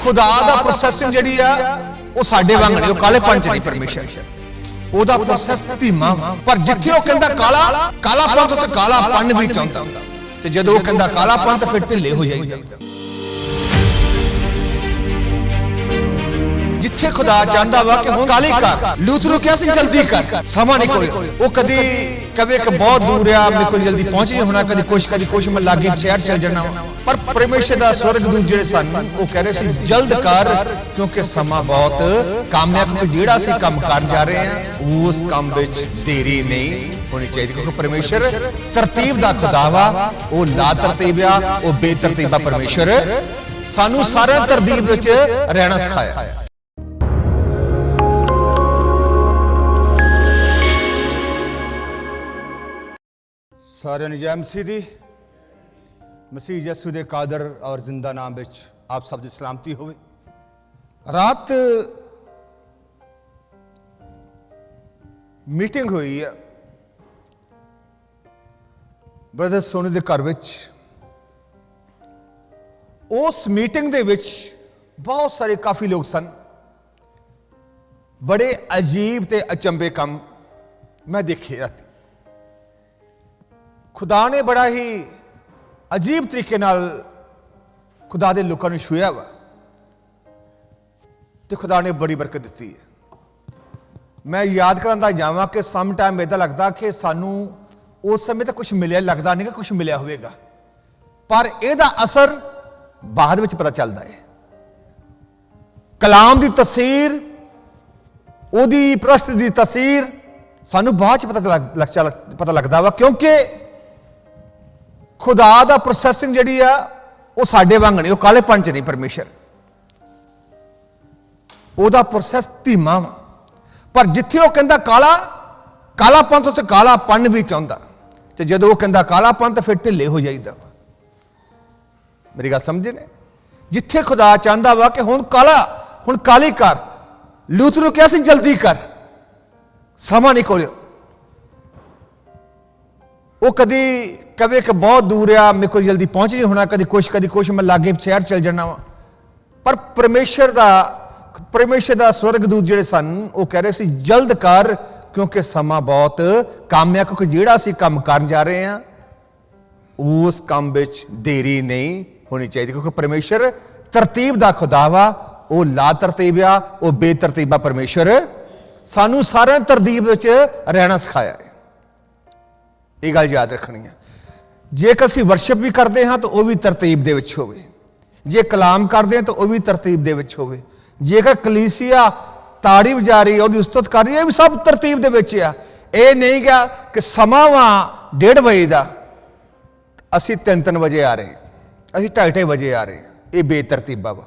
खुदा दा प्रोसैसिंग जिहड़ी आ वो साडे वांग नहीं, वो कालेपन च नहीं। परमेशर ओदा प्रोसैस धीमा, पर जिथे वो कहंदा काला कालापन तो कालापन भी चाहुंदा, ते जदों वो कहंदा कालापन तो फिर ढिले हो जाइदा। जिथे खुदा चाहता वा कि हुण काली कर, लूत नूं कहा सी जल्दी कर, समा नहीं कोई। वो कदी कवे कि बहुत दूर आ, मेरे को जल्दी पहुंच नहीं होना, कदी कुछ मैं लागे शहर चल जाना। पर परमेश्वर दा स्वर्गदूत जिहड़े सन वो कह रहे सी जल्द कर, क्योंकि समा बहुत कम है, क्योंकि जिहड़ा असीं काम कर जा रहे हैं उस काम विच देरी नहीं होनी चाहिए। क्योंकि परमेश्वर तरतीब दा खुदा वा, वो ला तरतीब आ, वो बेतरतीबा परमेश्वर सानू सारा तरतीब विच रहना सिखाया। सारे जय मसीह दी, मसीह यसू दे कादर और जिंदा नाम विच आप सब दी सलामती होवे। रात मीटिंग हुई है ब्रदर सोनी दे घर विच। उस मीटिंग दे विच बहुत सारे काफी लोग सन। बड़े अजीब ते अचंभे काम मैं देखे रात। खुदा ने बड़ा ही अजीब तरीके नाल खुदा दे लोकां नूं छूया वा, ते खुदा ने बड़ी बरकत दी है। मैं याद करांदा जावां कि सम टाइम इदां लगदा कि सानू उस समय तो कुछ मिलिया, लगदा नहीं कि कुछ मिलिया होवेगा, पर इहदा असर बाद विच पता चलदा है। कलाम दी तसीर, ओदी प्रस्त दी तसीर सानू बाद च पता लगदा वा, क्योंकि खुदा दा प्रोसैसिंग जिहड़ी आ वो साडे वांग नहीं, वो कालेपन च नहीं। परमेश्वर ओदा प्रोसैस धीमा वा, पर जिथे वो कहंदा काला कालापन तो कालापन भी चाहुंदा, ते जदों वो कहंदा कालापन तो फिर ढिले हो जाइदा। मेरी गल समझे ने? जिथे खुदा चाहता वा कि हुण काली कर, लूत नूं कहा सी जल्दी कर, समा नहीं कोई। वो कदी कवे कि बहुत दूर आ, मेरे को जल्दी पहुंच नहीं होना, कदी कुछ मैं लागे शहर चल जाना वा। पर परमेश्वर दा स्वर्गदूत जिहड़े सन वो कह रहे सी जल्द कर, क्योंकि समा बहुत कम है, क्योंकि जिहड़ा असीं काम कर जा रहे हैं उस काम विच देरी नहीं होनी चाहिए। क्योंकि परमेश्वर तरतीब दा खुदा वा, वो ला तरतीब आ, वो बेतरतीबा परमेश्वर सानू सारे तरतीब विच रहना सिखाया है। ये गल याद रखनी है। जेकर असीं वर्शिप भी करते हैं तो वह भी तरतीब दे विच होवे, जे कलाम करते हैं तो वह भी तरतीब दे विच होवे, जेकर कलीसिया ताड़ी वजा रही है, उसकी उस्तत कर रही है, भी सब तरतीब दे विच आ। ये नहीं गया कि समा वा 1:30 बजे का, असीं 3-3 बजे आ रहे हैं, असीं 2:30 बजे आ रहे हैं, ये बेतरतीबा वा।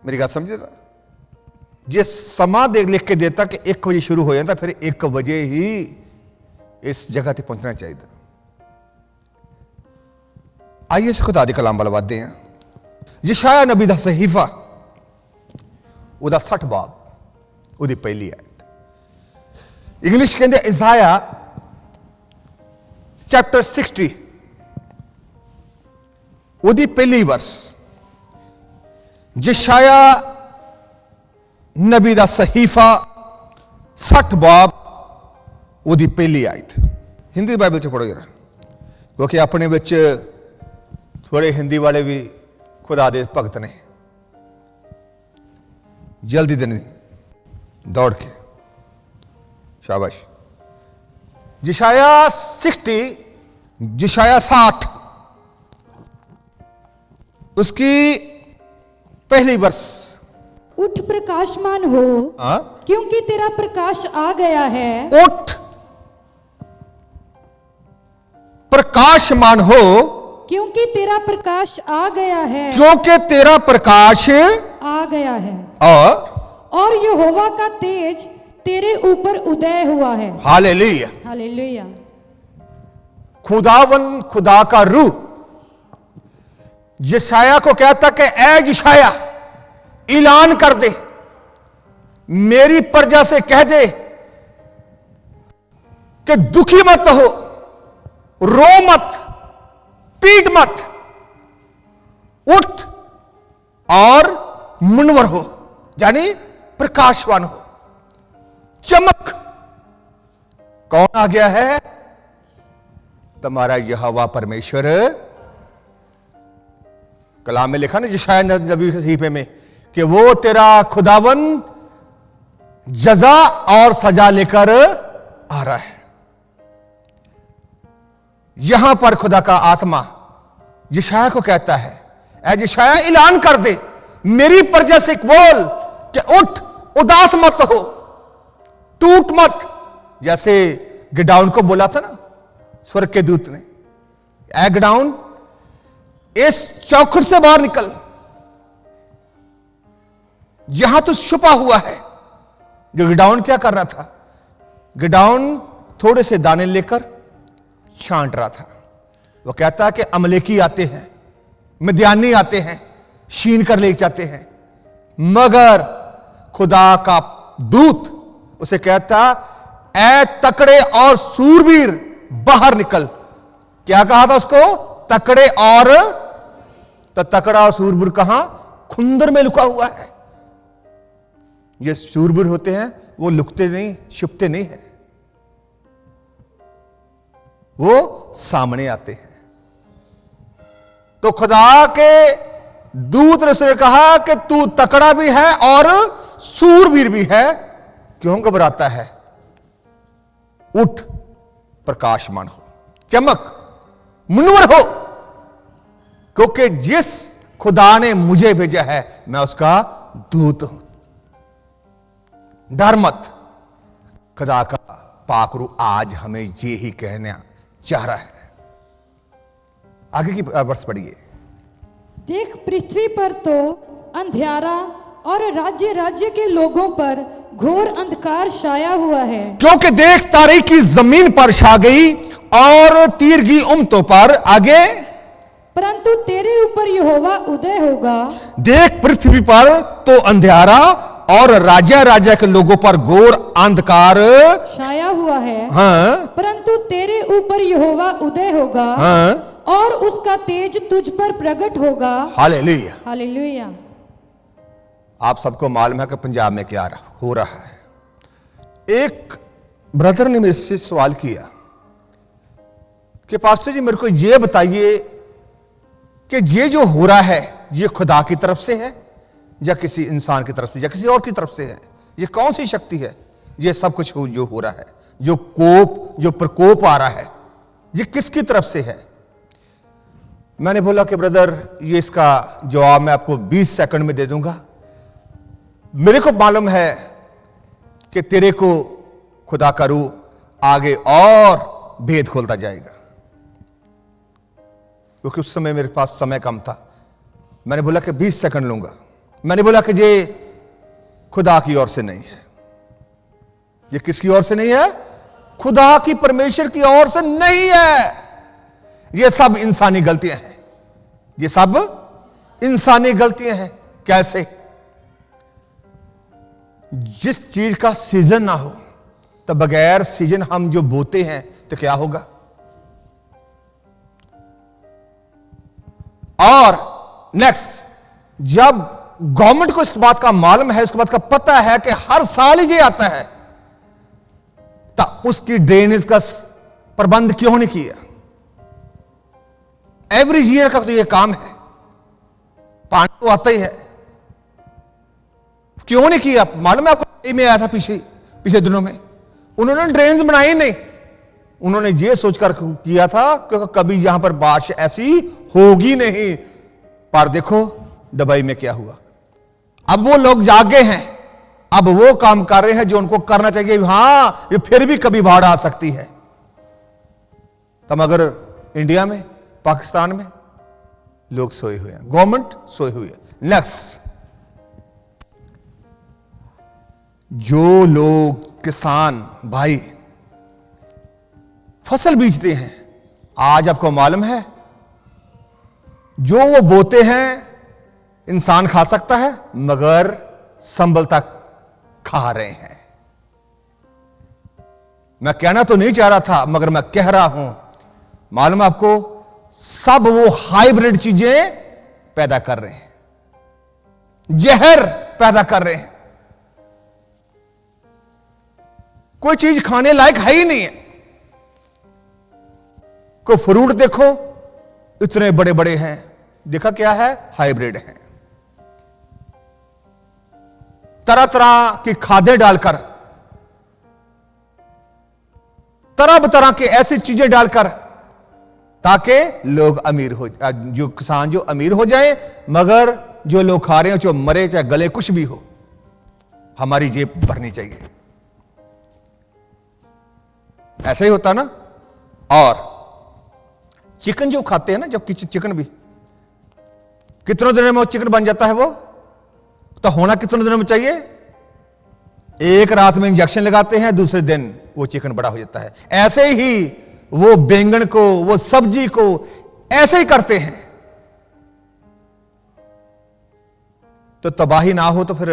मेरी गल समझे ना? जे समा दे लिख के देता कि 1 बजे शुरू हो जाता, फिर 1 बजे ही इस जगह पर पहुंचना चाहिए। आइए इस खुदा दी कलाम वाल वधदे हैं। यशायाह नबी दा सहीफा, उहदा 60 बाब, उहदी पहली आयत। इंग्लिश कहंदे इज़ाया चैप्टर 60, उहदी पहली वर्स। यशायाह नबी दा सहीफा 60 बाब, उहदी पहली आयत। हिंदी बाइबल च पढ़ो जरा, क्योंकि अपने विच थोड़े हिंदी वाले भी खुदा दे भगत ने। जल्दी दिन दौड़ के, शाबाश। यशायाह 60 उसकी पहली वर्ष। उठ प्रकाशमान हो, क्योंकि तेरा प्रकाश आ गया है। उठ प्रकाशमान हो, क्योंकि तेरा प्रकाश आ गया है। क्योंकि तेरा प्रकाश आ गया है, और यहोवा का तेज तेरे ऊपर उदय हुआ है। Hallelujah, hallelujah. खुदावन, खुदा का रूह यशायाह को कहता कि ऐ यशायाह ऐलान कर दे, मेरी प्रजा से कह दे कि दुखी मत हो, रो मत, पीट मत, उठ और मुनवर हो, यानी प्रकाशवान हो, चमक। कौन आ गया है? तुम्हारा यहोवा परमेश्वर। कलाम में लिखा ना यशायाह नबी के सहीफे में कि वो तेरा खुदावन जजा और सजा लेकर आ रहा है। यहां पर खुदा का आत्मा यशायाह को कहता है, ऐ यशायाह ऐलान कर दे, मेरी प्रजा से बोल कि उठ, उदास मत हो, टूट मत। जैसे गिडाउन को बोला था ना स्वर्ग के दूत ने, ऐ गिडाउन इस चौखट से बाहर निकल, जहां तू छुपा हुआ है। जो गिडाउन क्या कर रहा था? गिडाउन थोड़े से दाने लेकर छांट रहा था। वो कहता है कि अमलेकी आते हैं, मिद्यानी आते हैं, छीन कर ले जाते हैं, मगर खुदा का दूत उसे कहता, ऐ तकड़े और सूरवीर बाहर निकल। क्या कहा था उसको? तकड़े और, तो तकड़ा और सूरवीर कहां? खुंदर में लुका हुआ है। ये सूरवीर होते हैं, वो लुकते नहीं, छुपते नहीं है, वो सामने आते हैं। तो खुदा के दूत ने उसने कहा कि तू तकड़ा भी है और सूरवीर भी है, क्यों घबराता है? उठ, प्रकाशमान हो, चमक, मुनवर हो, क्योंकि जिस खुदा ने मुझे भेजा है मैं उसका दूत हूं। डर मत। खुदा का पाक रूह आज हमें ये ही कहना चाह रहा है। आगे की वर्ष पढ़िए। देख, पृथ्वी पर तो अंधियारा और राज्य राज्य के लोगों पर घोर अंधकार छाया हुआ है। क्योंकि देख, तारीकी जमीन पर छा गई और तीरगी उम्मतों पर। आगे, परंतु तेरे ऊपर यहोवा उदय होगा। देख, पृथ्वी पर तो अंधियारा और राजा राजा के लोगों पर घोर अंधकार छाया हुआ है। हाँ, परंतु तेरे ऊपर यहोवा उदय होगा। हाँ, और उसका तेज तुझ पर प्रकट होगा। हालेलुया। हालेलुया। आप सबको मालूम है कि पंजाब में क्या हो रहा है। एक ब्रदर ने मेरे से सवाल किया कि पास्टर जी, मेरे को यह बताइए कि ये जो हो रहा है ये खुदा की तरफ से है या किसी इंसान की तरफ से या किसी और की तरफ से है? ये कौन सी शक्ति है? ये सब कुछ जो हो रहा है, जो प्रकोप आ रहा है, ये किसकी तरफ से है? मैंने बोला कि ब्रदर, ये इसका जवाब मैं आपको 20 सेकंड में दे दूंगा। मेरे को मालूम है कि तेरे को खुदा का रूह आगे और भेद खोलता जाएगा, क्योंकि उस समय मेरे पास समय कम था। मैंने बोला कि 20 सेकंड लूंगा। मैंने बोला कि ये खुदा की ओर से नहीं है। ये किसकी ओर से नहीं है? खुदा की, परमेश्वर की ओर से नहीं है। ये सब इंसानी गलतियां हैं। ये सब इंसानी गलतियां हैं। कैसे? जिस चीज का सीजन ना हो तो बगैर सीजन हम जो बोते हैं तो क्या होगा? और नेक्स्ट, जब गवर्नमेंट को इस बात का मालूम है, इस बात का पता है कि हर साल ही ये आता है, तो उसकी ड्रेनेज का प्रबंध क्यों नहीं किया? एवरी ईयर का तो ये काम है, पानी तो आता ही है, क्यों नहीं किया? मालूम है आपको, में आया था पिछले दिनों में, उन्होंने ड्रेन्स बनाई नहीं। उन्होंने ये सोचकर किया था क्योंकि कभी यहां पर बारिश ऐसी होगी नहीं। पर देखो दुबई में क्या हुआ। अब वो लोग जागे हैं, अब वो काम कर रहे हैं जो उनको करना चाहिए। हां, ये फिर भी कभी बाढ़ आ सकती है। तब अगर इंडिया में, पाकिस्तान में लोग सोए हुए हैं, गवर्नमेंट सोए हुए है। नेक्स्ट, जो लोग किसान भाई फसल बीजते हैं, आज आपको मालूम है जो वो बोते हैं इंसान खा सकता है, मगर संबल तक खा रहे हैं। मैं कहना तो नहीं चाह रहा था, मगर मैं कह रहा हूं, मालूम है आपको, सब वो हाइब्रिड चीजें पैदा कर रहे हैं। जहर पैदा कर रहे हैं। कोई चीज खाने लायक है ही नहीं है। कोई फ्रूट देखो, इतने बड़े बड़े हैं, देखा क्या है? हाइब्रिड है। तरह तरह की खादें डालकर, तरह तरह के ऐसी चीजें डालकर, ताकि लोग अमीर हो, जो किसान जो अमीर हो जाए, मगर जो लोग खा रहे हो, जो मरे, चाहे गले कुछ भी हो, हमारी जेब भरनी चाहिए। ऐसा ही होता ना। और चिकन जो खाते हैं ना, जब चिकन भी कितनों दिनों में वो चिकन बन जाता है, वो तो होना कितनों दिनों में चाहिए? एक रात में इंजेक्शन लगाते हैं, दूसरे दिन वो चिकन बड़ा हो जाता है। ऐसे ही वो बैंगन को, वो सब्जी को ऐसे ही करते हैं। तो तबाही ना हो तो फिर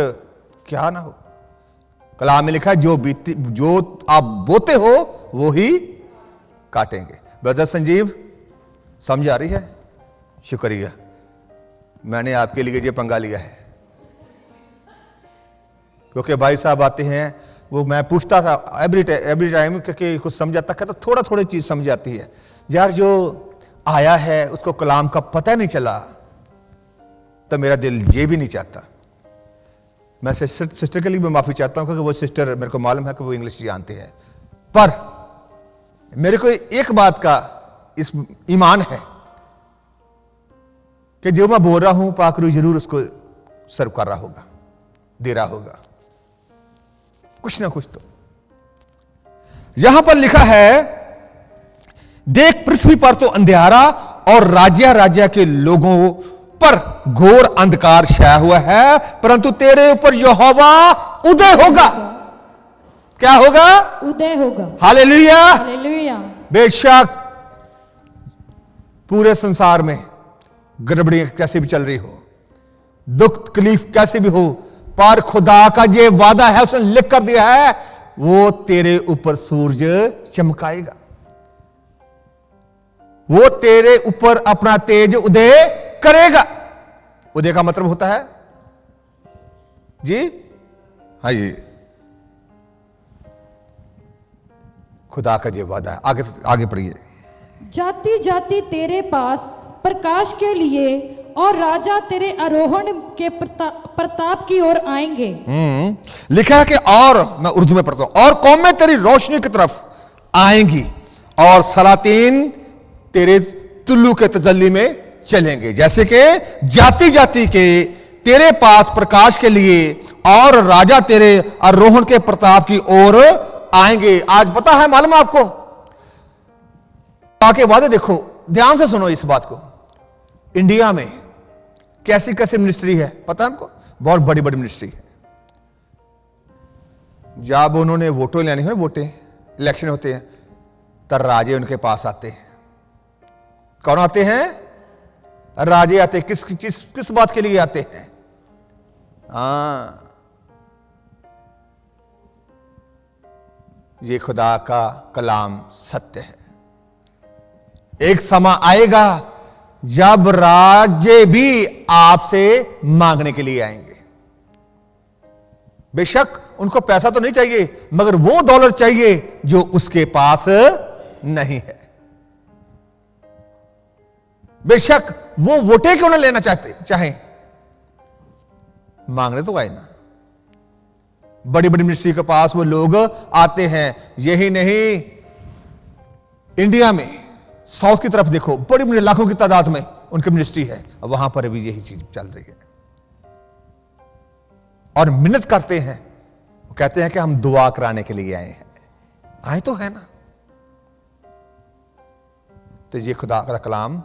क्या ना हो। कलाम में लिखा है, जो आप बोते हो वो ही काटेंगे। ब्रदर संजीव, समझ आ रही है? शुक्रिया, मैंने आपके लिए ये पंगा लिया है, क्योंकि भाई साहब आते हैं, वो मैं पूछता था एवरी टाइम कि कुछ समझाता है, तो थोड़ा थोड़ी चीज समझ आती है यार। जो आया है उसको कलाम का पता नहीं चला, तो मेरा दिल ये भी नहीं चाहता। मैं सिस्टर के लिए भी माफी चाहता हूं, क्योंकि वो सिस्टर, मेरे को मालूम है कि वो इंग्लिश जानते हैं, पर मेरे को एक बात का इस ईमान है कि जो मैं बोल रहा हूं, पाकरू जरूर उसको सर्व कर रहा होगा, दे रहा होगा कुछ ना कुछ। तो यहां पर लिखा है, देख पृथ्वी पर तो अंधियारा और राज्य के लोगों पर घोर अंधकार छाया हुआ है, परंतु तेरे ऊपर यहोवा उदय होगा। क्या होगा? उदय होगा। Hallelujah, hallelujah. बेशक पूरे संसार में गड़बड़ी कैसे भी चल रही हो, दुख तकलीफ कैसे भी हो, पर खुदा का ये वादा है, उसने लिख कर दिया है, वो तेरे ऊपर सूरज चमकाएगा, वो तेरे ऊपर अपना तेज उदय करेगा। उदय का मतलब होता है जी, हाँ जी, खुदा का ये वादा है। आगे पढ़िए। जाति जाति तेरे पास प्रकाश के लिए और राजा तेरे आरोहण के प्रताप की ओर आएंगे। लिखा है कि, और मैं उर्दू में पढ़ता हूं, और कौमें तेरी रोशनी की तरफ आएंगी और सलातीन तेरे तुल्लू के तजल्ली में चलेंगे। जैसे कि जाति जाति के तेरे पास प्रकाश के लिए और राजा तेरे आरोहण के प्रताप की ओर आएंगे। आज पता है, मालूम है आपको, आके वादे देखो, ध्यान से सुनो इस बात को। इंडिया में कैसी कैसी मिनिस्ट्री है पता है हमको? बहुत बड़ी बड़ी मिनिस्ट्री है। जब उन्होंने वोटों लेनी है, वोटें इलेक्शन होते हैं, तब राजे उनके पास आते हैं। कौन आते हैं? राजे आते हैं। किस बात के लिए आते हैं? ये खुदा का कलाम सत्य है। एक समय आएगा जब राज्य भी आपसे मांगने के लिए आएंगे। बेशक उनको पैसा तो नहीं चाहिए, मगर वो दौलत चाहिए जो उसके पास नहीं है। बेशक वो वोटे क्यों ना लेना चाहें, मांगने तो आए ना। बड़ी बड़ी मिनिस्ट्री के पास वो लोग आते हैं। यही नहीं, इंडिया में साउथ की तरफ देखो, बड़ी बड़ी लाखों की तादाद में उनकी मिनिस्ट्री है, वहां पर भी यही चीज चल रही है। और मिन्नत करते हैं, वो कहते हैं कि हम दुआ कराने के लिए आए हैं। आए तो है ना। तो ये खुदा का कलाम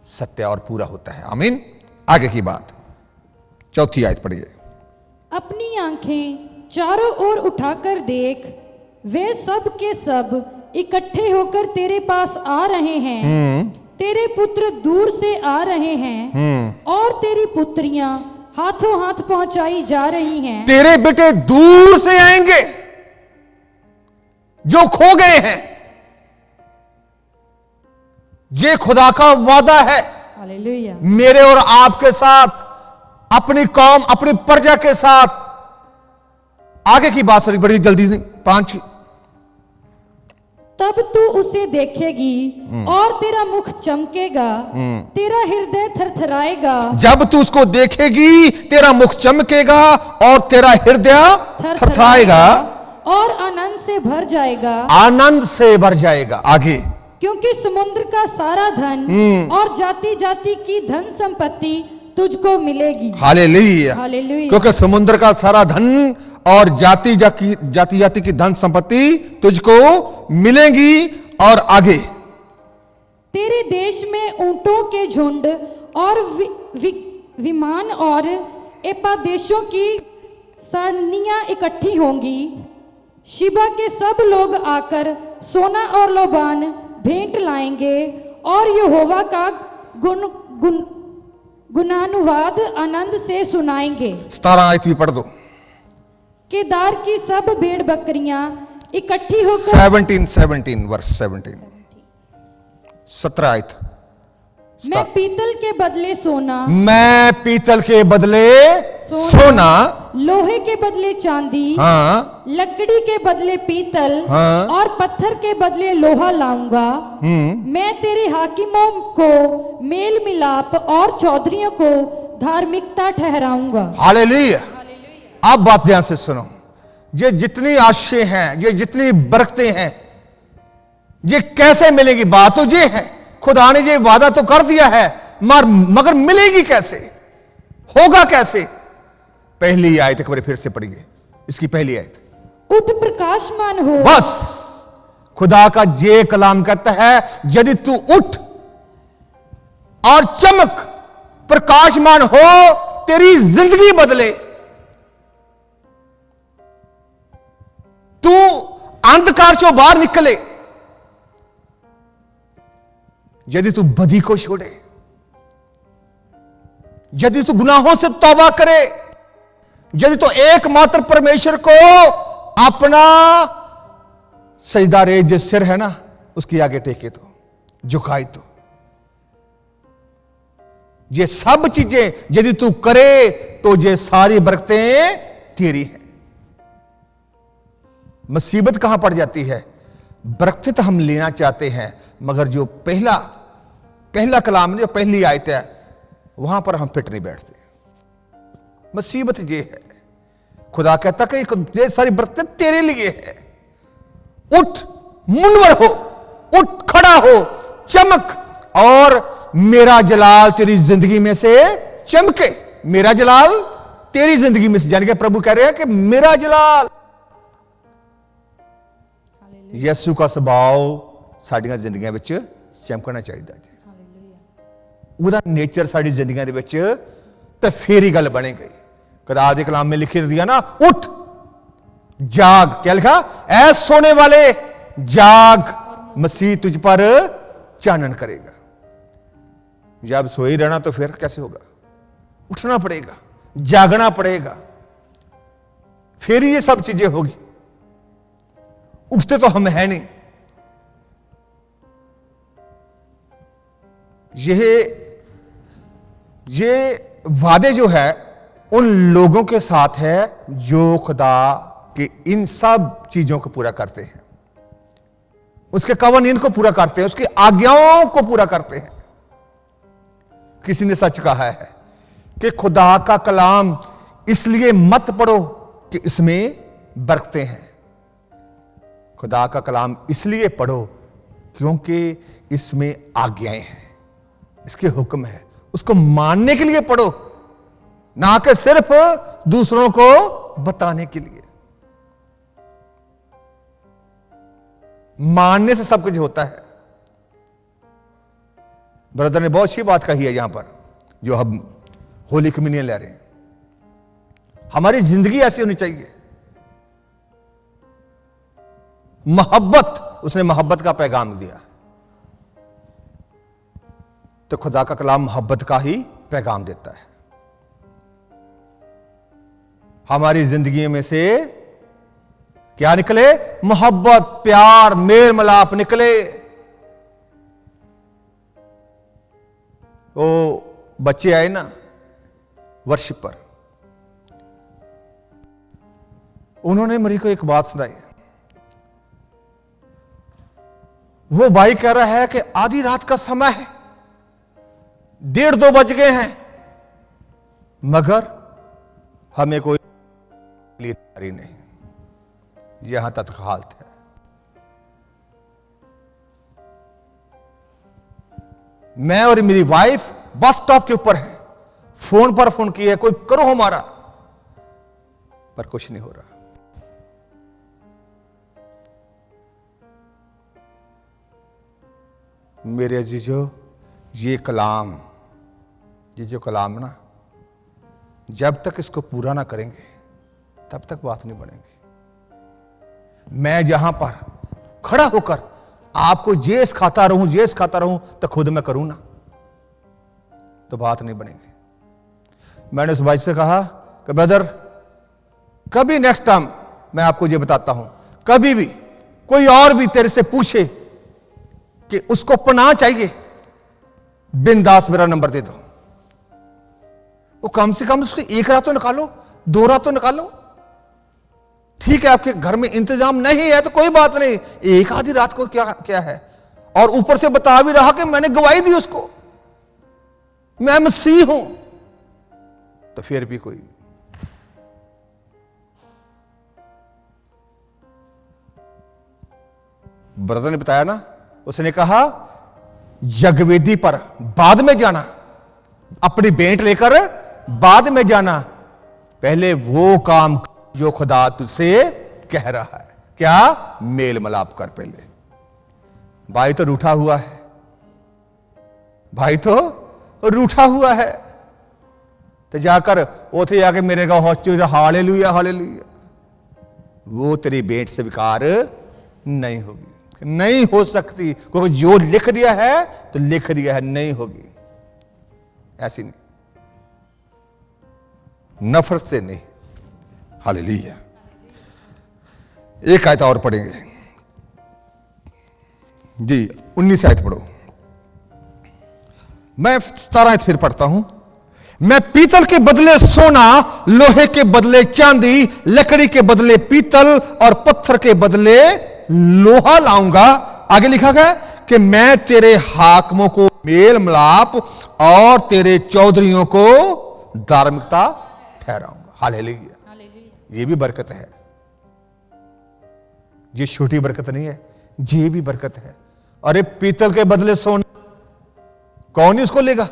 सत्य और पूरा होता है। आमीन। आगे की बात, चौथी आयत पढ़िए। अपनी आंखें चारों ओर उठाकर देख, वे सब के सब इकट्ठे होकर तेरे पास आ रहे हैं। तेरे पुत्र दूर से आ रहे हैं और तेरी पुत्रियां हाथों हाथ पहुंचाई जा रही हैं। तेरे बेटे दूर से आएंगे जो खो गए हैं। ये खुदा का वादा है हालेलुया। मेरे और आपके साथ। अपनी कौम, अपनी प्रजा के साथ। आगे की बात सर बड़ी जल्दी से 5। तब तू उसे देखेगी और तेरा मुख चमकेगा, तेरा हृदय थरथराएगा। जब तू उसको देखेगी तेरा मुख चमकेगा और तेरा हृदय थरथराएगा और आनंद से भर जाएगा। आनंद से भर जाएगा। आगे, क्योंकि समुद्र का सारा धन और जाति जाति की धन संपत्ति तुझको मिलेगी। हालेलुया। हालेलुया। क्योंकि समुद्र का सारा धन और जाति जाति की धन संपत्ति तुझको मिलेगी। और आगे, तेरे देश में ऊंटों के झुंड और विमान और एपादेशों की सरणियां इकट्ठी होंगी। शिबा के सब लोग आकर सोना और लोबान भेंट लाएंगे और यहोवा का गुणानुवाद आनंद से सुनाएंगे। 17 आयत भी पढ़ दो। केदार की सब भेड़ बकरियां इकट्ठी होकर 17 वर्ष 17 आयत। मैं पीतल के बदले सोना, मैं पीतल के बदले सोना, लोहे के बदले चांदी, हाँ, लकड़ी के बदले पीतल, हाँ, और पत्थर के बदले लोहा लाऊंगा। मैं तेरे हाकिमों को मेल मिलाप और चौधरियों को धार्मिकता ठहराऊंगा। हालेलुया। आप बात ध्यान से सुनो। ये जितनी आशीष हैं, ये जितनी बरकतें हैं, ये कैसे मिलेगी? बात तो ये है, खुदा ने ये वादा तो कर दिया है, मगर मिलेगी कैसे, होगा कैसे? पहली आयत एक बार फिर से पढ़िए, इसकी पहली आयत। उठ प्रकाशमान हो। बस खुदा का ये कलाम कहता है, यदि तू उठ और चमक, प्रकाशमान हो, तेरी जिंदगी बदले, तू अंधकार से बाहर निकले, यदि तू बदी को छोड़े, यदि तू गुनाहों से तौबा करे, यदि तो एकमात्र परमेश्वर को अपना सजदा रे, जो सिर है ना उसके आगे टेके, तो झुकाई, तो ये सब चीजें यदि तू करे तो ये सारी बरकतें तेरी हैं। मुसीबत कहां पड़ जाती है? बरकत हम लेना चाहते हैं, मगर जो पहला कलाम, जो पहली आयत है, वहां पर हम फिट नहीं बैठते। मुसीबत ये है, खुदा कहता कि ये सारी बरकतें तेरे लिए है। उठ, मुनवर हो, उठ खड़ा हो, चमक, और मेरा जलाल तेरी जिंदगी में से चमके। मेरा जलाल तेरी जिंदगी में से, यानी कि प्रभु कह रहे हैं कि मेरा जलाल, ਯਿਸੂ का ਸੁਭਾਅ ਸਾਡੀਆਂ ਜ਼ਿੰਦਗੀਆਂ ਵਿੱਚ ਚਮਕਣਾ ਚਾਹੀਦਾ ਜੀ। ਉਹਦਾ ਨੇਚਰ ਸਾਡੀ ਜ਼ਿੰਦਗੀਆਂ ਦੇ ਵਿੱਚ, ਤੇ ਫੇਰ ਹੀ ਗੱਲ ਬਣੇਗੀ। खुदा के कलाम में लिखी दिया ना, उठ जाग, क्या लिखा? ऐ सोने वाले जाग, मसीह तुझ पर चानन करेगा। जब सोई रहना तो फिर कैसे होगा? उठना पड़ेगा, जागना पड़ेगा, फिर ये सब चीजें होगी। उठते तो हम है नहीं। ये वादे जो है उन लोगों के साथ है जो खुदा के इन सब चीजों को पूरा करते हैं, उसके कवानीन को पूरा करते हैं, उसकी आज्ञाओं को पूरा करते हैं। किसी ने सच कहा है कि खुदा का कलाम इसलिए मत पढ़ो कि इसमें बरकतें हैं। खुदा का कलाम इसलिए पढ़ो क्योंकि इसमें आज्ञाएं हैं, इसके हुक्म है। उसको मानने के लिए पढ़ो, ना कि सिर्फ दूसरों को बताने के लिए। मानने से सब कुछ होता है। ब्रदर ने बहुत अच्छी बात कही है यहां पर, जो हम होली कम्युनियन ले रहे हैं। हमारी जिंदगी ऐसी होनी चाहिए, मोहब्बत, उसने मोहब्बत का पैगाम दिया, तो खुदा का कलाम मोहब्बत का ही पैगाम देता है। हमारी जिंदगी में से क्या निकले? मोहब्बत, प्यार, मेल मिलाप निकले। वो बच्चे आए ना, वर्शिपर। उन्होंने मरी को एक बात सुनाई। वो भाई कह रहा है कि आधी रात का समय है, 1:30-2 बज गए हैं, मगर हमें कोई तैयारी नहीं। यहां तक हालत है। मैं और मेरी वाइफ बस स्टॉप के ऊपर है, फोन पर फोन किया, कोई करो हमारा, पर कुछ नहीं हो रहा। मेरे अजीजों, ये जो कलाम ना, जब तक इसको पूरा ना करेंगे तब तक बात नहीं बनेगी। मैं जहां पर खड़ा होकर आपको जे सिखाता रहूं तो खुद मैं करूं ना, तो बात नहीं बनेगी। मैंने उस भाई से कहा कि ब्रदर, कभी नेक्स्ट टाइम मैं आपको ये बताता हूं, कभी भी कोई और भी तेरे से पूछे कि उसको पनाह चाहिए, बिंदास मेरा नंबर दे दो। वो कम से कम उसको 1 रात तो निकालो, 2 रात तो निकालो। ठीक है, आपके घर में इंतजाम नहीं है तो कोई बात नहीं, 1 आधी रात को क्या है। और ऊपर से बता भी रहा कि मैंने गवाही दी उसको, मैं मसीह हूं, तो फिर भी कोई। ब्रदर ने बताया ना, उसने कहा यज्ञवेदी पर बाद में जाना, अपनी भेंट लेकर बाद में जाना, पहले वो काम जो खुदा तुझसे कह रहा है। क्या? मेल मिलाप कर पहले। भाई तो रूठा हुआ है, तो जाकर उथे आके मेरे का हालेलुया हालेलुया, वो तेरी भेंट स्वीकार नहीं होगी, नहीं हो सकती, क्योंकि जो लिख दिया है तो लिख दिया है, नहीं होगी। ऐसी नहीं, नफरत से नहीं। हालेलुया। एक आयत और पढ़ेंगे जी, 19 आयत पढ़ो। मैं 17 आयत फिर पढ़ता हूं। मैं पीतल के बदले सोना, लोहे के बदले चांदी, लकड़ी के बदले पीतल और पत्थर के बदले लोहा लाऊंगा। आगे लिखा गया कि मैं तेरे हाकिमों को मेल मिलाप और तेरे चौधरियों को धार्मिकता ठहराऊंगा। हालेलुया। ये भी बरकत है, ये छोटी बरकत नहीं है, ये भी बरकत है। अरे पीतल के बदले सोना, कौन इसको लेगा?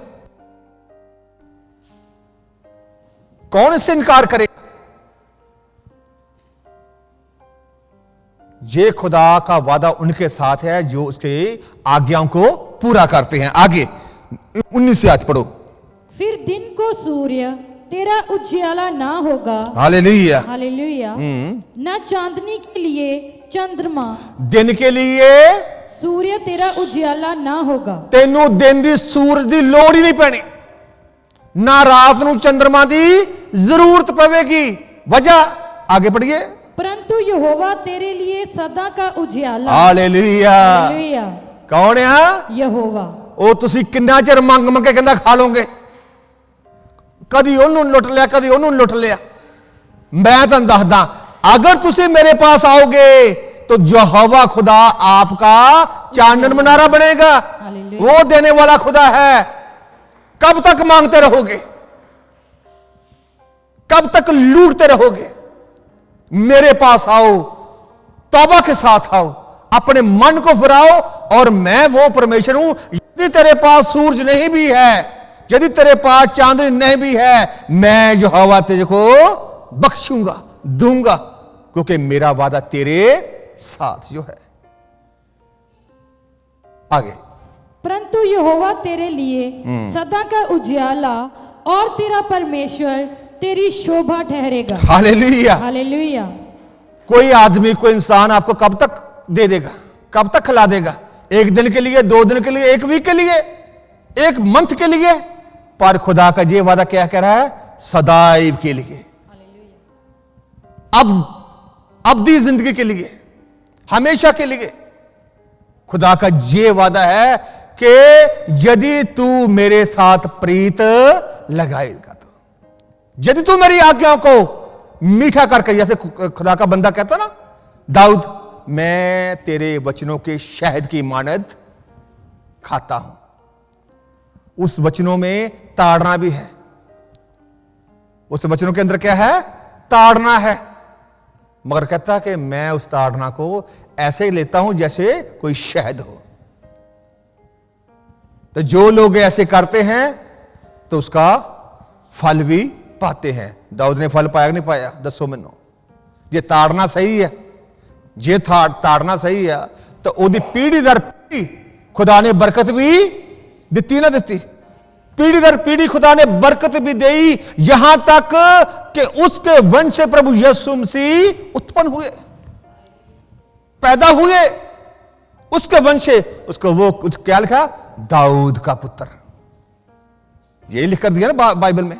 कौन इससे इनकार करेगा? ये खुदा का वादा उनके साथ है जो उसके आज्ञाओं को पूरा करते हैं। आगे 19 आयत पढ़ो। फिर दिन को सूर्य तेरा उजियाला ना होगा। Hallelujah hallelujah. ना चांदनी के लिए चंद्रमा, दिन के लिए सूर्य तेरा उजियाला ना होगा। तेनू दिन दी सूरज दी लोड़ ही नहीं पैनी, ना रात नू चंद्रमा दी जरूरत पवेगी। वजह आगे पढ़िए। परंतु यहोवा तेरे लिए सदा का उजियाला। हालेलुया। हालेलुया। कौन है? यहोवा। ਉਹ ਤੁਸੀਂ ਕਿੰਨਾ ਚਿਰ ਮੰਗ ਕੇ ਕਹਿੰਦਾ ਖਾ ਲੋਗੇ, कभी ਉਹਨੂੰ ਲੁੱਟ ਲਿਆ, कभी ਉਹਨੂੰ ਲੁੱਟ ਲਿਆ। मैं ਤੁਹਾਨੂੰ ਦੱਸਦਾ, अगर तुसी मेरे पास आओगे तो यहोवा खुदा आपका चानन मनारा बनेगा। वो देने वाला खुदा है। कब तक मांगते रहोगे? कब तक लूटते रहोगे? मेरे पास आओ, तौबा के साथ आओ, अपने मन को फिराओ, और मैं वो परमेश्वर हूं। यदि तेरे पास सूरज नहीं भी है, यदि तेरे पास चांदनी नहीं भी है, मैं यहोवा तुझको बख्शूंगा, दूंगा, क्योंकि मेरा वादा तेरे साथ जो है। आगे। परंतु यहोवा तेरे लिए सदा का उजियाला और तेरा परमेश्वर तेरी शोभा ठहरेगा। हालेलुया। हालेलुया। कोई आदमी, कोई इंसान आपको कब तक दे देगा, कब तक खिला देगा? 1 दिन के लिए, 2 दिन के लिए, 1 वीक के लिए, 1 मंथ के लिए? पर खुदा का ये वादा क्या कह रहा है? सदैव के लिए, अब्दी जिंदगी के लिए, हमेशा के लिए। खुदा का ये वादा है कि यदि तू मेरे साथ प्रीत लगाएगा तो यदि तू मेरी आज्ञाओं को मीठा करके, जैसे खुदा का बंदा कहता ना दाऊद, मैं तेरे वचनों के शहद की मानद खाता हूं। उस वचनों में ताड़ना भी है। उस वचनों के अंदर क्या है? ताड़ना है। मगर कहता है कि मैं उस ताड़ना को ऐसे ही लेता हूं जैसे कोई शहद हो। तो जो लोग ऐसे करते हैं तो उसका फल भी पाते हैं। दाऊद ने फल पाया कि नहीं पाया? दसो मैनू। जे ताड़ना सही है, जे ताड़ना सही है तो ओदी पीढ़ी दर पीढ़ी खुदा ने बरकत भी दिती ना दिती? पीढ़ी दर पीढ़ी खुदा ने बरकत भी दी, यहां तक कि उसके वंश से प्रभु यीशु मसीह उत्पन्न हुए, पैदा हुए। उसके वंश से उसको वो क्या लिखा? दाऊद का पुत्र। यही लिख कर दिया ना बाइबल में।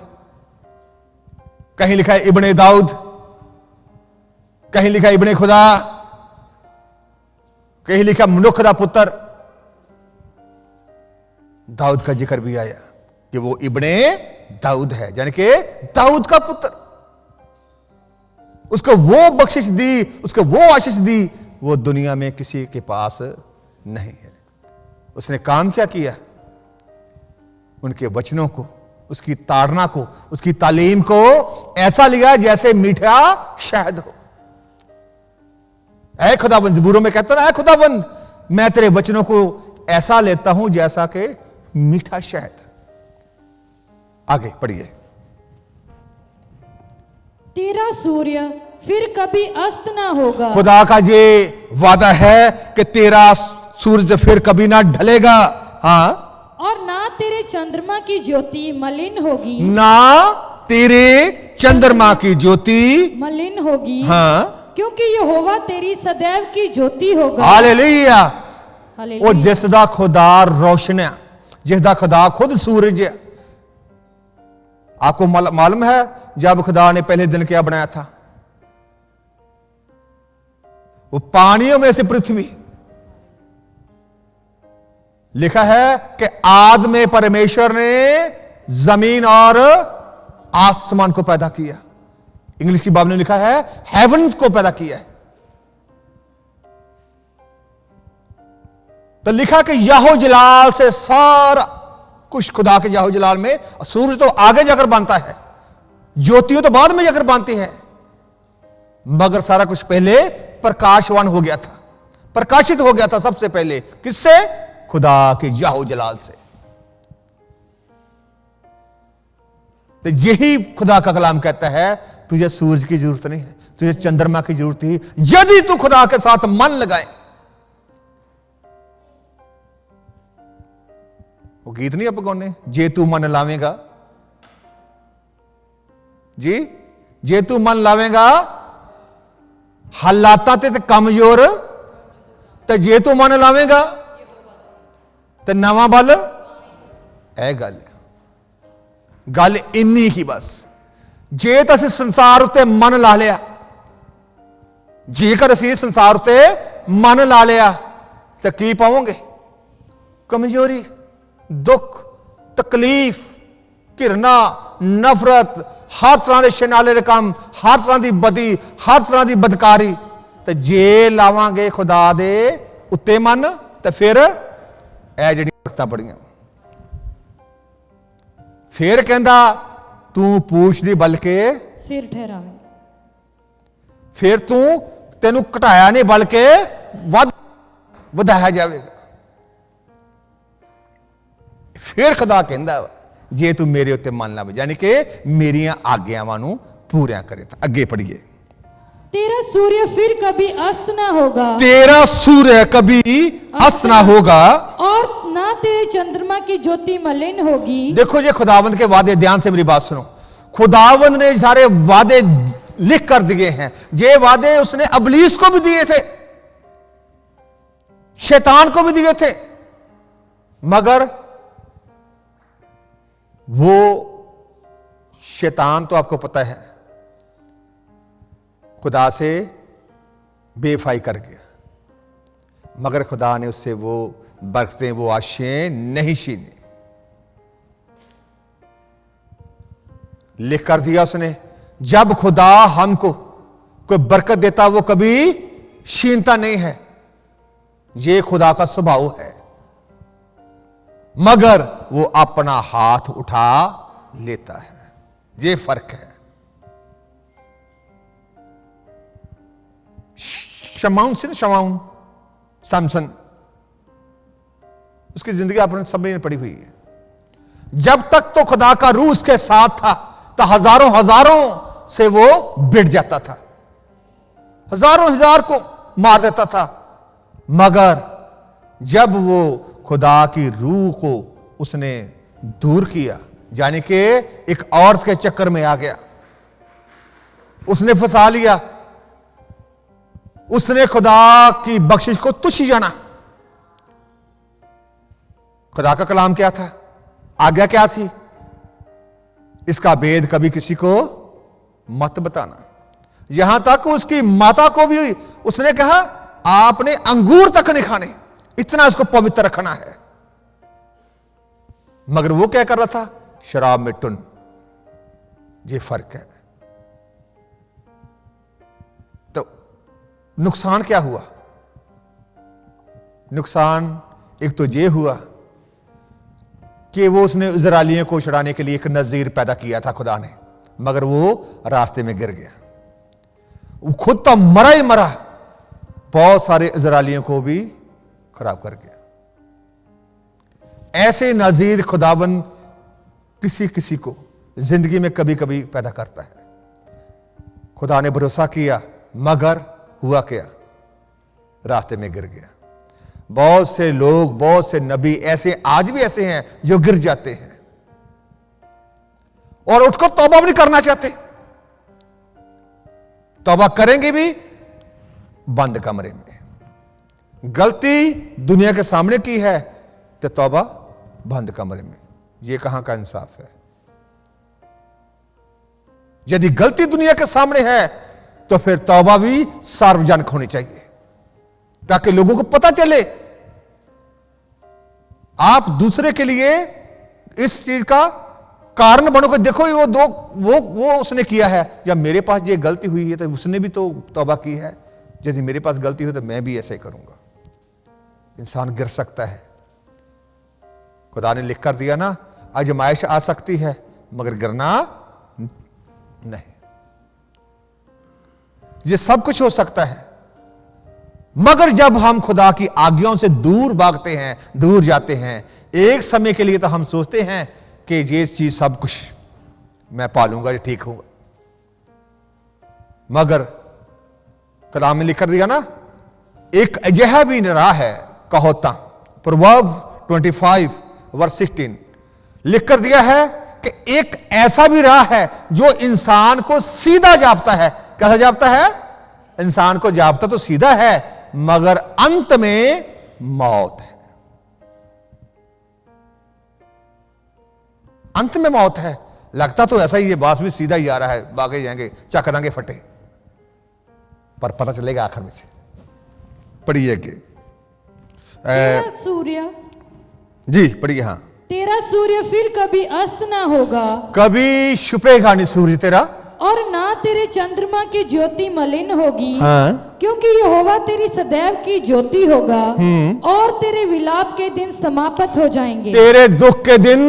कहीं लिखा है इब्ने दाऊद, कहीं लिखा है इब्ने खुदा, कहीं लिखा मनुख दा पुत्र। दाऊद का जिक्र भी आया कि वो इब्ने दाऊद है, यानी कि दाऊद का पुत्र। उसको वो बख्शिश दी, उसको वो आशीष दी, वो दुनिया में किसी के पास नहीं है। उसने काम क्या किया? उनके वचनों को, उसकी ताड़ना को, उसकी तालीम को ऐसा लिया जैसे मीठा शहद हो। ऐ खुदाबंद, जबूरों में कहता ना, ऐ खुदाबंद मैं तेरे वचनों को ऐसा लेता हूं जैसा कि मीठा शहद। आगे पढ़िए। तेरा सूर्य फिर कभी अस्त ना होगा। खुदा का ये वादा है कि तेरा सूरज फिर कभी ना ढलेगा। हाँ, और ना तेरे चंद्रमा की ज्योति मलिन होगी। ना तेरे चंद्रमा की ज्योति मलिन होगी। हाँ, क्योंकि यहोवा तेरी सदैव की ज्योति होगा। हालेलुया। हालेलुया। ਉਹ ਜਿਸ ਦਾ खुदा रोशन है, जिस दा खुदा खुद सूरज है। आपको मालूम है जब खुदा ने पहले दिन क्या बनाया था? वो पानियों में से पृथ्वी। लिखा है कि आद में परमेश्वर ने जमीन और आसमान को पैदा किया। इंग्लिश की बाइबल में लिखा है हेवंस को पैदा किया है। तो लिखा कि याहो जलाल से सारा कुछ खुदा के याहो जलाल में। सूरज तो आगे जाकर बनता है, ज्योतियों तो बाद में जाकर बनती है, मगर सारा कुछ पहले प्रकाशवान हो गया था, प्रकाशित हो गया था सबसे पहले। किससे? खुदा के याहो जलाल से। तो यही खुदा का कलाम कहता है, तुझे सूरज की जरूरत नहीं है, तुझे चंद्रमा की जरूरत ही, यदि तू खुदा के साथ मन लगाए। वो गीत नहीं आप गाने, जे तू मन लावेगा जी, जे तू मन लावेगा हालातां ते कमजोर, ते जे तू मन लावेगा ते नवा बल। ऐ गल इन्नी की बस। जे तो असीं संसार उत्ते मन ला लिया, जेकर असीं संसार उत्ते मन ला लिया तो की पाओगे? कमजोरी, दुख, तकलीफ, घिरना, नफरत, हर तरह के शनाले के काम, हर तरह की बदी, हर तरह की बदकारी। तो जे लावांगे खुदा दे उत्ते मन, तो फिर ए जिहड़ियां बरकतां बड़ियां। फिर कहंदा तू पूछ नहीं बल्कि सिर ठहरावे। फिर तू तेनू घटाया नहीं बल्कि वधाया जाएगा। फिर खुदा कहंदा जे तू मेरे उत्ते मन लावे, यानी कि मेरियां आज्ञावां नू पूरा करे। तो अगे पढ़िए। तेरा सूर्य फिर कभी अस्त ना होगा। तेरा सूर्य कभी अस्त ना होगा, और ना तेरे चंद्रमा की ज्योति मलिन होगी। देखो ये खुदावंद के वादे, ध्यान से मेरी बात सुनो। खुदावंद ने सारे वादे लिख कर दिए हैं। ये वादे उसने अबलीस को भी दिए थे, शैतान को भी दिए थे, मगर वो शैतान तो आपको पता है खुदा से बेवफाई कर गया, मगर खुदा ने उससे वो बरकतें, वो आशीषें नहीं छीनी। लिख कर दिया उसने, जब खुदा हमको कोई बरकत देता वो कभी छीनता नहीं है, ये खुदा का स्वभाव है, मगर वो अपना हाथ उठा लेता है। ये फर्क है। शमाउन से शमाउन सैमसन, उसकी जिंदगी आपने सब ने पढ़ी हुई है। जब तक तो खुदा का रूह उसके साथ था तो हजारों हजारों से वो बिट जाता था, हजारों हजार को मार देता था, मगर जब वो खुदा की रूह को उसने दूर किया, यानी कि एक औरत के चक्कर में आ गया, उसने फंसा लिया, उसने खुदा की बख्शिश को तुच्छ जाना। खुदा का कलाम क्या था, आज्ञा क्या थी, इसका भेद कभी किसी को मत बताना। यहां तक उसकी माता को भी उसने कहा आपने अंगूर तक नहीं खाने, इतना उसको पवित्र रखना है, मगर वो क्या कर रहा था, शराब में टुन। ये फर्क है। तो नुकसान क्या हुआ, नुकसान एक तो ये हुआ कि वो उसने इजराइलियों को छुड़ाने के लिए एक नजीर पैदा किया था खुदा ने, मगर वो रास्ते में गिर गया, वो खुद तो मरा ही मरा, बहुत सारे इजराइलियों को भी खराब कर गया। ऐसे नजीर खुदाबंद किसी किसी को जिंदगी में कभी कभी पैदा करता है। खुदा ने भरोसा किया, मगर हुआ क्या, रास्ते में गिर गया। बहुत से लोग, बहुत से नबी ऐसे आज भी ऐसे हैं जो गिर जाते हैं और उठकर तौबा भी नहीं करना चाहते, तौबा करेंगे भी बंद कमरे में। गलती दुनिया के सामने की है तो तौबा बंद कमरे में, यह कहां का इंसाफ है। यदि गलती दुनिया के सामने है तो फिर तौबा भी सार्वजनिक होनी चाहिए, ताकि लोगों को पता चले। आप दूसरे के लिए इस चीज का कारण बनोगे, देखो वो उसने किया है, जब मेरे पास ये गलती हुई है तो उसने भी तो तौबा की है, यदि मेरे पास गलती हो तो मैं भी ऐसा ही करूंगा। इंसान गिर सकता है, खुदा ने लिख कर दिया ना, आजमाइश आ सकती है मगर गिरना नहीं। ये सब कुछ हो सकता है, मगर जब हम खुदा की आज्ञाओं से दूर भागते हैं, दूर जाते हैं, एक समय के लिए तो हम सोचते हैं कि ये चीज सब कुछ मैं पालूंगा, ये ठीक होगा, मगर कलाम में लिख कर दिया ना, एक अजह भी राह है कहोता, प्रोवर्ब 25 वर्स 16 लिख कर दिया है कि एक ऐसा भी राह है जो इंसान को सीधा जापता है। कैसा जापता है, इंसान को जापता तो सीधा है, मगर अंत में मौत है, अंत में मौत है। लगता तो ऐसा ही, ये बात भी सीधा ही आ रहा है, भागे जाएंगे, चकरांगे फटे, पर पता चलेगा आखिर में से। पढ़िए कि तेरा सूर्य, जी पढ़िए, हाँ, तेरा सूर्य फिर कभी अस्त ना होगा, कभी छुपेगा नहीं सूर्य तेरा, और ना तेरे चंद्रमा की ज्योति मलिन होगी, हाँ, क्योंकि यहोवा तेरी सदैव की ज्योति होगा, और तेरे विलाप के दिन समाप्त हो जाएंगे। तेरे दुख के दिन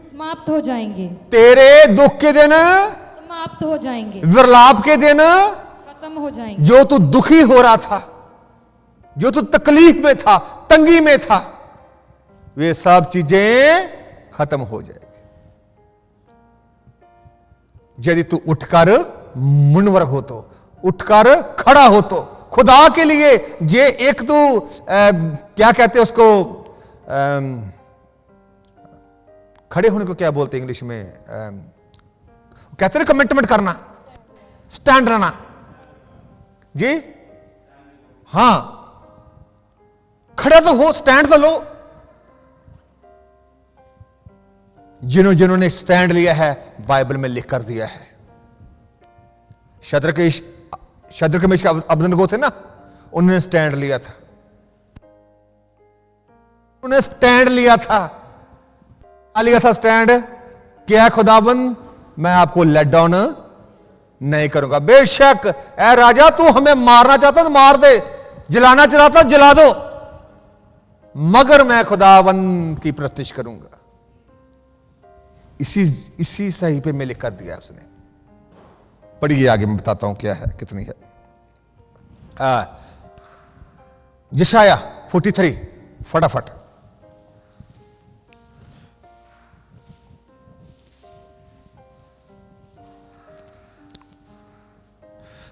समाप्त हो जाएंगे, तेरे दुख के दिन समाप्त हो जाएंगे, विलाप के दिन खत्म हो जाएंगे। जो तू दुखी हो रहा था, जो तू तकलीफ में था, तंगी में था, वे सब चीजें खत्म हो जाएगी यदि तू उठकर मुनवर हो तो, उठकर खड़ा हो तो खुदा के लिए। ये एक तो क्या कहते हैं उसको, खड़े होने को क्या बोलते हैं इंग्लिश में, कहते हैं कमिटमेंट करना, स्टैंड रहना जी, हां, खड़ा तो हो, स्टैंड तो लो। जिन्होंने स्टैंड लिया है बाइबल में लिख कर दिया है। शद्रक मेशक अबेदनगो थे ना, उन्होंने स्टैंड लिया था, उन्होंने स्टैंड लिया था। क्या लिया था स्टैंड, क्या खुदाबंद मैं आपको लेट डाउन नहीं करूंगा। बेशक ऐ राजा, तू हमें मारना चाहता तो मार दे, जलाना चाहता जला दो, मगर मैं खुदावंद की प्रतिष्ठा करूंगा। इसी सही पे मैं लिख कर दिया उसने। पढ़िए आगे, मैं बताता हूं क्या है, कितनी है। यशाया 43, फटाफट।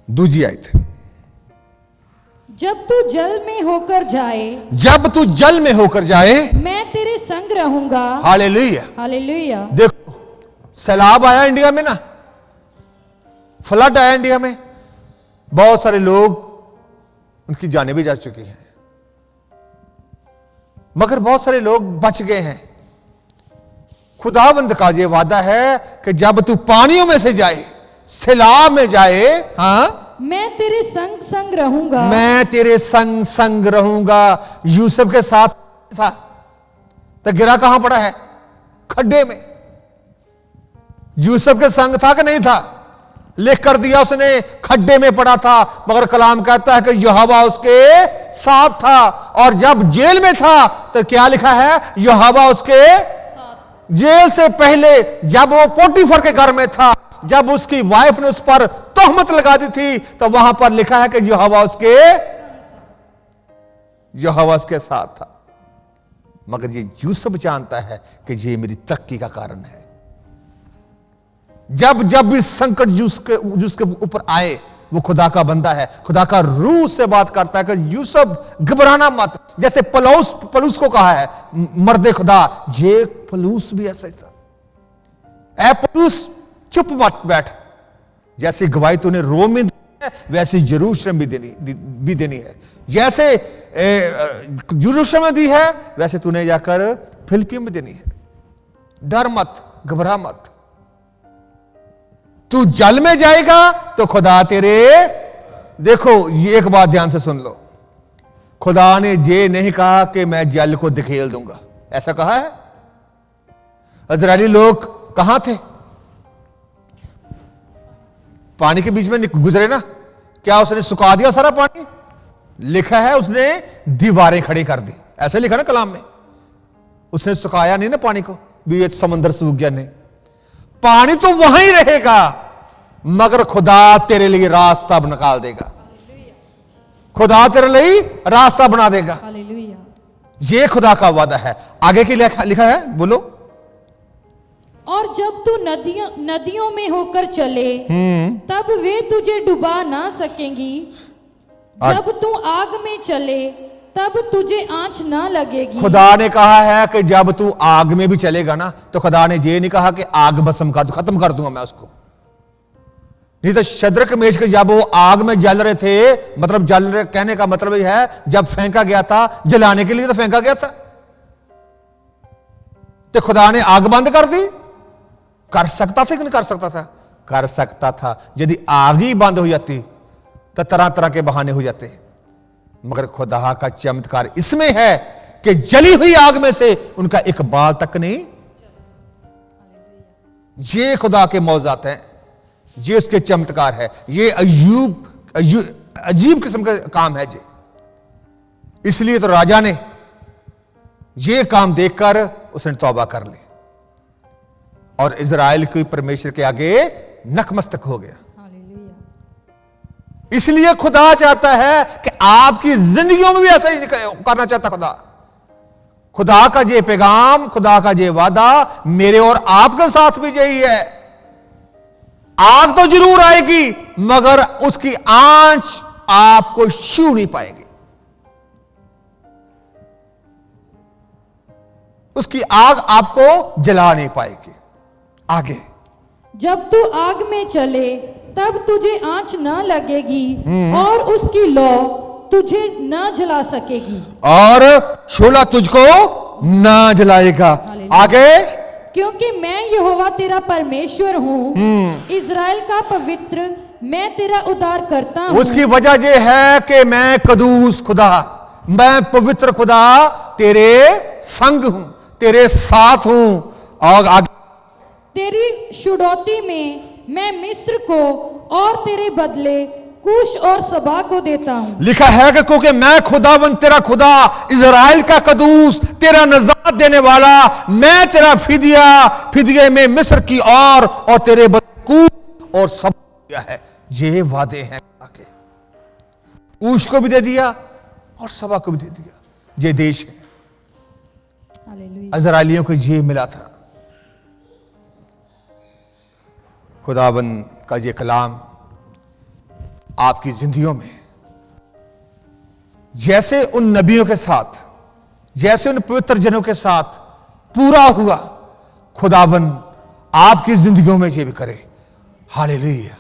दूजी आयत। जब तू जल में होकर जाए, जब तू जल में होकर जाए, मैं तेरे संग रहूंगा। हालेलुया। हालेलुया। देखो, सैलाब आया इंडिया में ना, फ्लड आया इंडिया में, बहुत सारे लोग उनकी जानें भी जा चुकी हैं, मगर बहुत सारे लोग बच गए हैं। खुदावंद का ये वादा है कि जब तू पानियों में से जाए, सैलाब में जाए, हाँ, मैं तेरे संग संग रहूंगा। मैं तेरे संग संग रहूंगा। यूसुफ के साथ था तो गिरा कहां पड़ा है? खड्डे में। यूसुफ के संग था कि नहीं था? लिख कर दिया उसने, खड्डे में पड़ा था, मगर कलाम कहता है कि यहोवा उसके साथ था। और जब जेल में था तो क्या लिखा है? यहोवा उसके साथ। जेल से पहले जब वो पोटीफर के घर में था, जब उसकी वाइफ ने उस पर तोहमत लगा दी थी, तो वहां पर लिखा है कि यहोवा उसके साथ था। मगर ये यूसुफ जानता है कि ये मेरी तरक्की का कारण है। जब जब भी संकट जिसके ऊपर आए, वो खुदा का बंदा है, खुदा का रूह से बात करता है कि यूसुफ घबराना मत। जैसे पलूस को कहा है, मर्दे खुदा, ये पलूस भी ऐसा था, ऐ पलूस चुप मत बैठ। जैसी गवाही तूने रोम में दी है, वैसे यरूशलेम भी देनी है। जैसे यरूशलेम में दी है, वैसे तूने जाकर फिलिपियों में देनी है। डर मत, घबरा मत। तू जल में जाएगा तो खुदा तेरे, देखो ये एक बात ध्यान से सुन लो, खुदा ने ये नहीं कहा कि मैं जल को धकेल दूंगा, ऐसा कहा है? इजरायली लोग कहां थे? पानी के बीच में गुजरे ना, क्या उसने सुखा दिया सारा पानी? लिखा है उसने दीवारें खड़ी कर दी, ऐसे लिखा ना कलाम में। उसने सुखाया नहीं ना पानी को, भी समंदर सूख गया, नहीं। पानी तो वहां ही रहेगा, मगर खुदा तेरे लिए रास्ता निकाल देगा। खुदा तेरे लिए रास्ता बना देगा। हालेलुया। ये खुदा का वादा है। आगे की लिखा है, बोलो। और जब तू नदियों में होकर चले, तब वे तुझे डुबा ना सकेंगी। जब तू आग में चले, तब तुझे आंच ना लगेगी। खुदा ने कहा है कि जब तू आग में भी चलेगा ना, तो खुदा ने ये नहीं कहा कि आग भस्म कर, खत्म कर दूंगा मैं उसको। नहीं तो शद्रक मेष के जब वो आग में जल रहे थे, मतलब जल रहे कहने का मतलब यह है, जब फेंका गया था, जलाने के लिए तो फेंका गया था, तो खुदा ने आग बंद कर दी। कर सकता था कि नहीं कर सकता था? कर सकता था। यदि आग ही बंद हो जाती तो तरह तरह के बहाने हो जाते, मगर खुदा का चमत्कार इसमें है कि जली हुई आग में से उनका एक बाल तक नहीं। ये खुदा के मौजात हैं, ये उसके चमत्कार है, ये अजीब किस्म का काम है जी। इसलिए तो राजा ने ये काम देखकर उसने तौबा कर ली और इजराइल के परमेश्वर के आगे नकमस्तक हो गया। इसलिए खुदा चाहता है कि आपकी जिंदगियों में भी ऐसा ही करना चाहता खुदा। खुदा का ये पैगाम, खुदा का ये वादा मेरे और आपके साथ भी यही है। आग तो जरूर आएगी, मगर उसकी आंच आपको छू नहीं पाएगी। उसकी आग आपको जला नहीं पाएगी। आगे, जब तू आग में चले, तब तुझे आंच ना लगेगी और उसकी लौ तुझे ना जला सकेगी, और शोला तुझको ना जलाएगा। आगे, क्योंकि मैं यहोवा तेरा परमेश्वर हूँ, इज़राइल का पवित्र, मैं तेरा उद्धार करता हूँ। उसकी वजह यह है कि मैं कदूस खुदा, मैं पवित्र खुदा तेरे संग हूं, तेरे साथ हूं। और आगे, तेरी छुड़ौती में मैं मिस्र को और तेरे बदले कूश और सबा को देता हूं। लिखा है कि क्योंकि मैं खुदावन तेरा खुदा, इज़राइल का कदूस, तेरा नजात देने वाला, मैं तेरा फिदिये में मिस्र की और तेरे बदले कूश और सबा दिया है। ये वादे हैं के कूश को भी दे दिया और सबा को भी दे दिया। ये देश है, हालेलुया। इज़राइलियों को ये मिला था। खुदावन का ये कलाम आपकी जिंदगियों में जैसे उन नबियों के साथ, जैसे उन पवित्र जनों के साथ पूरा हुआ, खुदावन आपकी जिंदगियों में ये भी करे। हालेलुया।